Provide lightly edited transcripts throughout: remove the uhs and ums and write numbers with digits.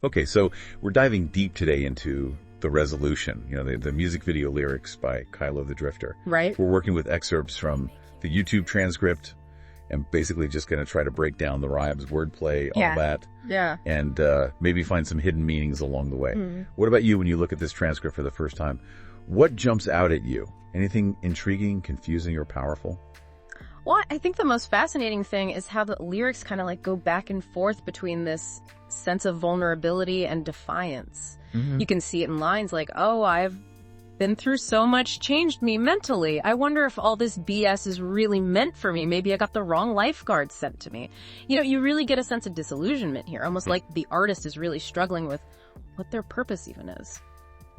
Okay, so we're diving deep today into The Resolution, the music video lyrics by CHYLO the Drifter. Right. We're working with excerpts from the YouTube transcript and basically just going to try to break down the rhymes, wordplay, all that. Yeah. And maybe find some hidden meanings along the way. Mm-hmm. What about you when you look at this transcript for the first time? What jumps out at you? Anything intriguing, confusing, or powerful? Well, I think the most fascinating thing is how the lyrics kind of like go back and forth between this sense of vulnerability and defiance. Mm-hmm. You can see it in lines like, oh, I've been through so much, changed me mentally. I wonder if all this BS is really meant for me. Maybe I got the wrong lifeguard sent to me. You really get a sense of disillusionment here, almost like the artist is really struggling with what their purpose even is.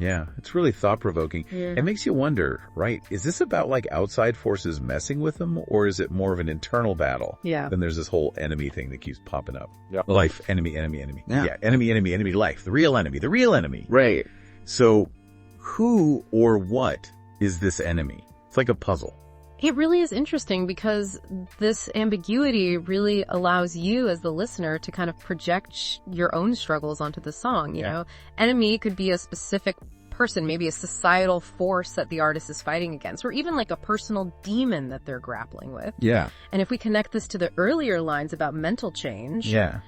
Yeah, it's really thought-provoking. Yeah. It makes you wonder, right? Is this about like outside forces messing with them, or is it more of an internal battle? Yeah. Then there's this whole enemy thing that keeps popping up. Yeah. Life, enemy, enemy, enemy. Yeah. Enemy, life. The real enemy. Right. So who or what is this enemy? It's like a puzzle. It really is interesting because this ambiguity really allows you as the listener to kind of project your own struggles onto the song, you know? Enemy could be a specific person, maybe a societal force that the artist is fighting against, or even like a personal demon that they're grappling with. Yeah. And if we connect this to the earlier lines about mental change, Yeah.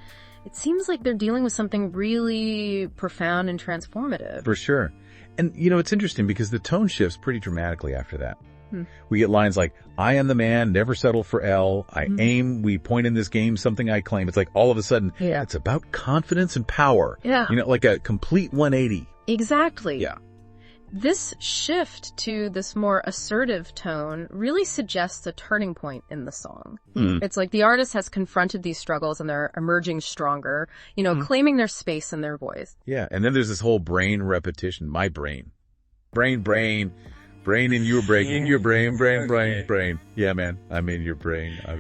it seems like they're dealing with something really profound and transformative. For sure. And it's interesting because the tone shifts pretty dramatically after that. We get lines like, I am the man, never settle for L. I aim, we point in this game, something I claim. It's like all of a sudden, it's about confidence and power. Yeah. Like a complete 180. Exactly. Yeah. This shift to this more assertive tone really suggests a turning point in the song. It's like the artist has confronted these struggles and they're emerging stronger, claiming their space and their voice. Yeah. And then there's this whole brain repetition. My brain. Brain in your brain, in your brain. Yeah, man. I'm in your brain. I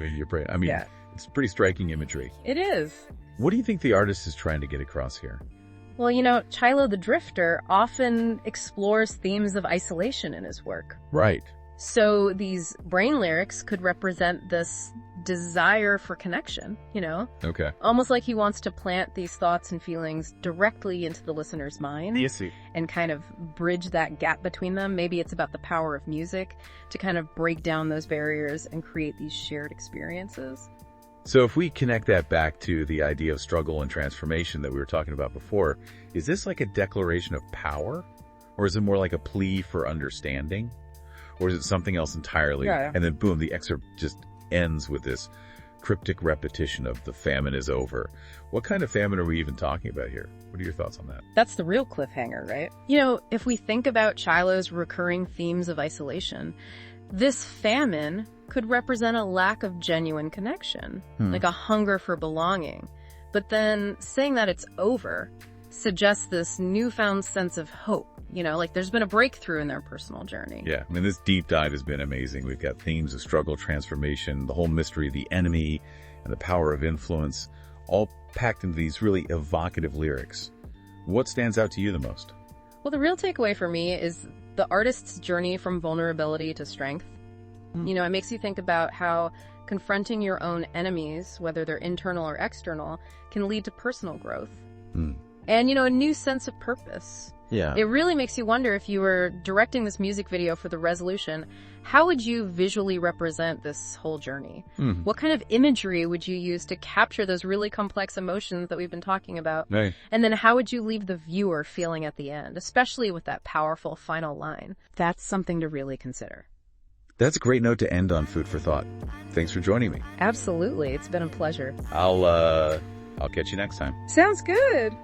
mean, it's pretty striking imagery. It is. What do you think the artist is trying to get across here? Well, CHYLO the Drifter often explores themes of isolation in his work. Right. So these brain lyrics could represent this desire for connection, Okay. Almost like he wants to plant these thoughts and feelings directly into the listener's mind. Yes. And kind of bridge that gap between them. Maybe it's about the power of music to kind of break down those barriers and create these shared experiences. So if we connect that back to the idea of struggle and transformation that we were talking about before, is this like a declaration of power? Or is it more like a plea for understanding? Or is it something else entirely? Yeah. And then boom, the excerpt just ends with this cryptic repetition of the famine is over. What kind of famine are we even talking about here? What are your thoughts on that? That's the real cliffhanger, right? If we think about CHYLO's recurring themes of isolation, this famine could represent a lack of genuine connection, like a hunger for belonging. But then saying that it's over suggests this newfound sense of hope, like there's been a breakthrough in their personal journey. Yeah, I mean, this deep dive has been amazing. We've got themes of struggle, transformation, the whole mystery of the enemy, and the power of influence, all packed into these really evocative lyrics. What stands out to you the most? Well, the real takeaway for me is the artist's journey from vulnerability to strength. It makes you think about how confronting your own enemies, whether they're internal or external, can lead to personal growth. And, a new sense of purpose. Yeah. It really makes you wonder, if you were directing this music video for The Resolution, how would you visually represent this whole journey? What kind of imagery would you use to capture those really complex emotions that we've been talking about? Right. And then how would you leave the viewer feeling at the end, especially with that powerful final line? That's something to really consider. That's a great note to end on. Food for thought. Thanks for joining me. Absolutely. It's been a pleasure. I'll catch you next time. Sounds good.